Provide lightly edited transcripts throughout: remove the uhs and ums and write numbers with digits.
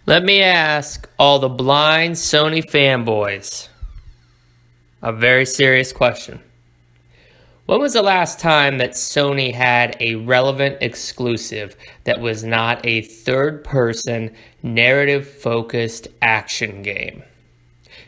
Let me ask all the blind Sony fanboys a very serious question. When was the last time that Sony had a relevant exclusive that was not a third-person, narrative-focused action game?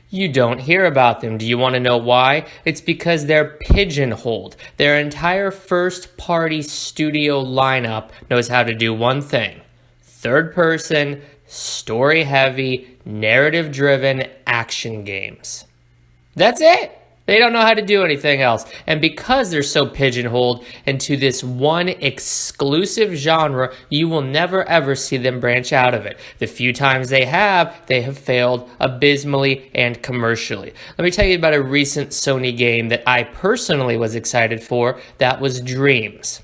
You don't hear about them. Do you want to know why? It's because they're pigeonholed. Their entire first-party studio lineup knows how to do one thing: third-person, story-heavy, narrative-driven action games. That's it. They don't know how to do anything else. And because they're so pigeonholed into this one exclusive genre, you will never ever see them branch out of it. The few times they have failed abysmally and commercially. Let me tell you about a recent Sony game that I personally was excited for. That was Dreams.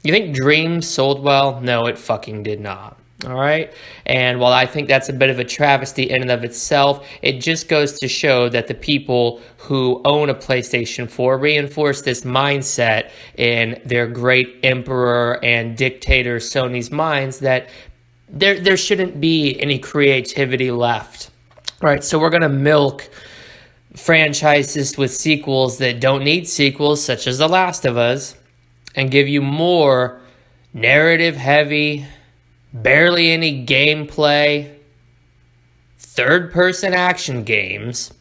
You think Dreams sold well? No, it fucking did not. All right. And while I think that's a bit of a travesty in and of itself, it just goes to show that the people who own a PlayStation 4 reinforce this mindset in their great emperor and dictator Sony's minds that there shouldn't be any creativity left. All right. So we're going to milk franchises with sequels that don't need sequels, such as The Last of Us, and give you more narrative heavy, barely any gameplay, third-person action games,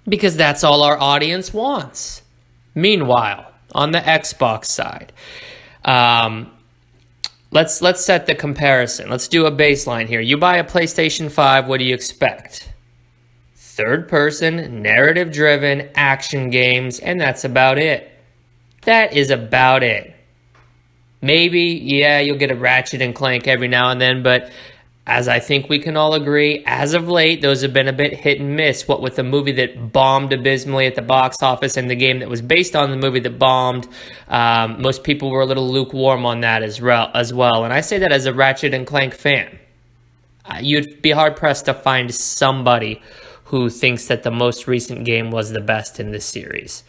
because that's all our audience wants. Meanwhile, on the Xbox side, let's set the comparison. Let's do a baseline here. You buy a PlayStation 5, what do you expect? Third-person, narrative-driven action games, and that's about it. That is about it. Maybe, yeah, you'll get a Ratchet and Clank every now and then, but as I think we can all agree, as of late, those have been a bit hit and miss. What with the movie that bombed abysmally at the box office and the game that was based on the movie that bombed, most people were a little lukewarm on that as well. And I say that as a Ratchet and Clank fan. You'd be hard-pressed to find somebody who thinks that the most recent game was the best in this series.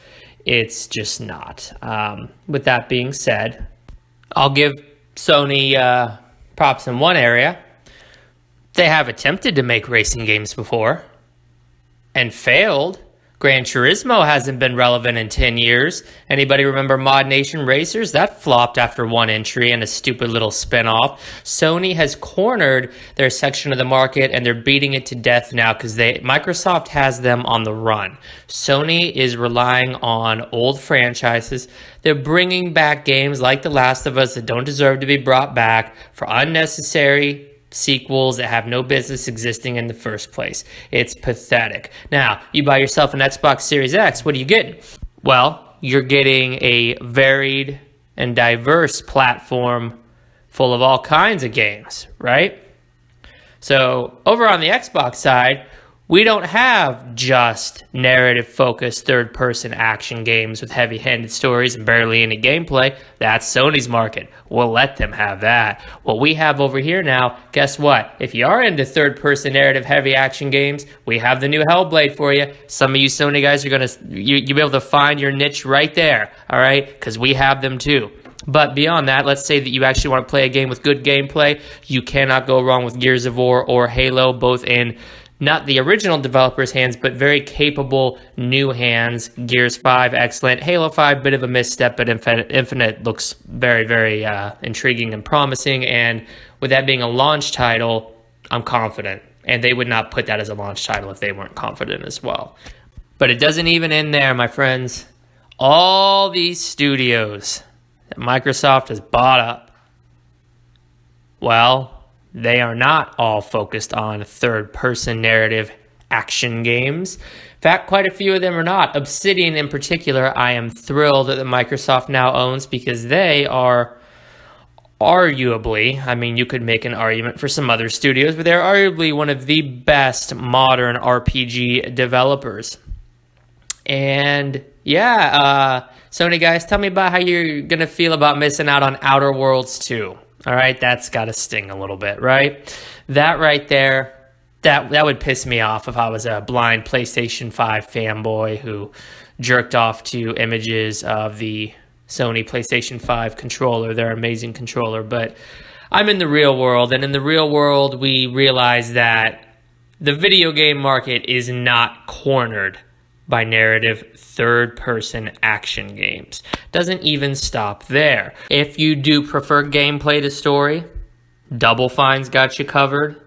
It's just not. With that being said, I'll give Sony props in one area. They have attempted to make racing games before and failed. Gran Turismo hasn't been relevant in 10 years. Anybody remember Mod Nation Racers? That flopped after one entry and a stupid little spinoff. Sony has cornered their section of the market and they're beating it to death now because Microsoft has them on the run. Sony is relying on old franchises. They're bringing back games like The Last of Us that don't deserve to be brought back for unnecessary sequels that have no business existing in the first place. It's pathetic. Now, you buy yourself an Xbox Series X, what are you getting? Well, you're getting a varied and diverse platform full of all kinds of games, right? So, over on the Xbox side, we don't have just narrative-focused third-person action games with heavy-handed stories and barely any gameplay. That's Sony's market. We'll let them have that. What we have over here now, guess what? If you are into third-person narrative-heavy action games, we have the new Hellblade for you. Some of you Sony guys are going to you'll be able to find your niche right there, all right? Because we have them too. But beyond that, let's say that you actually want to play a game with good gameplay. You cannot go wrong with Gears of War or Halo, both in not the original developer's hands, but very capable new hands. Gears 5, excellent. Halo 5, bit of a misstep, but Infinite looks very, very intriguing and promising. And with that being a launch title, I'm confident. And they would not put that as a launch title if they weren't confident as well. But it doesn't even end there, my friends. All these studios that Microsoft has bought up, well, they are not all focused on third-person narrative action games. In fact, quite a few of them are not. Obsidian in particular, I am thrilled that Microsoft now owns because they are arguably, I mean, you could make an argument for some other studios, but they're arguably one of the best modern RPG developers. And yeah, Sony guys, tell me about how you're going to feel about missing out on Outer Worlds 2. All right, that's got to sting a little bit, right? That right there, that would piss me off if I was a blind PlayStation 5 fanboy who jerked off to images of the Sony PlayStation 5 controller, their amazing controller. But I'm in the real world, and in the real world, we realize that the video game market is not cornered by narrative third-person action games. Doesn't even stop there. If you do prefer gameplay to story, Double Fine's got you covered.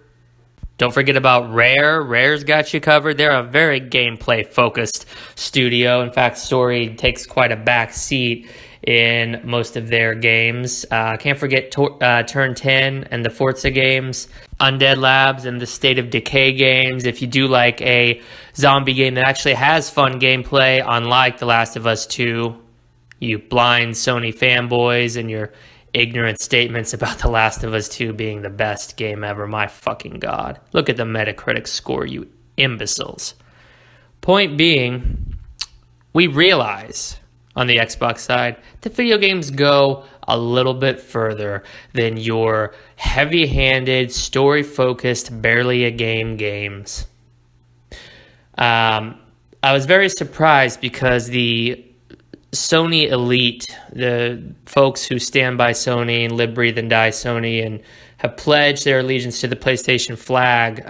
Don't forget about Rare. Rare's got you covered. They're a very gameplay-focused studio. In fact, story takes quite a back seat in most of their games. Can't forget Turn 10 and the Forza games, Undead Labs and the State of Decay games. If you do like a zombie game that actually has fun gameplay, unlike The Last of Us 2, you blind Sony fanboys and your ignorant statements about The Last of Us 2 being the best game ever. My fucking God. Look at the Metacritic score, you imbeciles. Point being, we realize on the Xbox side that video games go a little bit further than your heavy-handed, story-focused, barely a game games. I was very surprised because the Sony elite, the folks who stand by Sony and live, breathe, and die Sony and have pledged their allegiance to the PlayStation flag,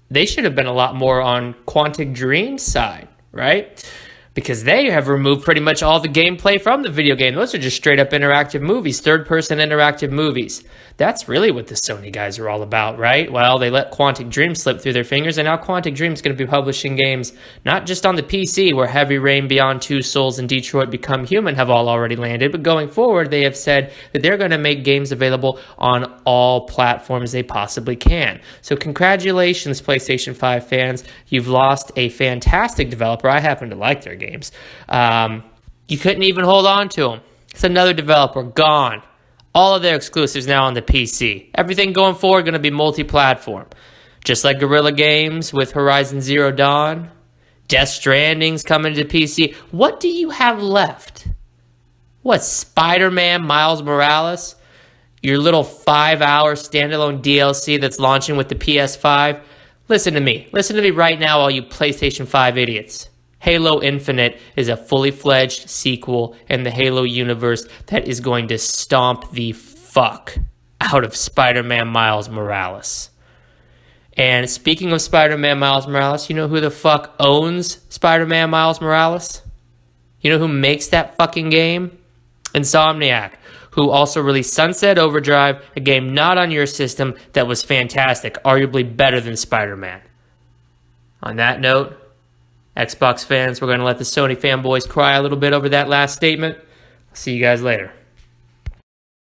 they should have been a lot more on Quantic Dream's side, right? Because they have removed pretty much all the gameplay from the video game. Those are just straight up interactive movies, third-person interactive movies. That's really what the Sony guys are all about, right? Well, they let Quantic Dream slip through their fingers, and now Quantic Dream is going to be publishing games not just on the PC, where Heavy Rain, Beyond Two Souls, and Detroit Become Human have all already landed, but going forward, they have said that they're going to make games available on all platforms they possibly can. So congratulations, PlayStation 5 fans. You've lost a fantastic developer. I happen to like their games. You couldn't even hold on to them. It's another developer, gone. All of their exclusives now on the PC. Everything going forward going to be multi-platform. Just like Guerrilla Games with Horizon Zero Dawn. Death Stranding's coming to PC. What do you have left? What, Spider-Man Miles Morales? Your little 5-hour standalone DLC that's launching with the PS5? Listen to me. Listen to me right now, all you PlayStation 5 idiots. Halo Infinite is a fully fledged sequel in the Halo universe that is going to stomp the fuck out of Spider-Man Miles Morales. And speaking of Spider-Man Miles Morales, you know who the fuck owns Spider-Man Miles Morales? You know who makes that fucking game? Insomniac, who also released Sunset Overdrive, a game not on your system that was fantastic, arguably better than Spider-Man. On that note, Xbox fans, we're going to let the Sony fanboys cry a little bit over that last statement. See you guys later.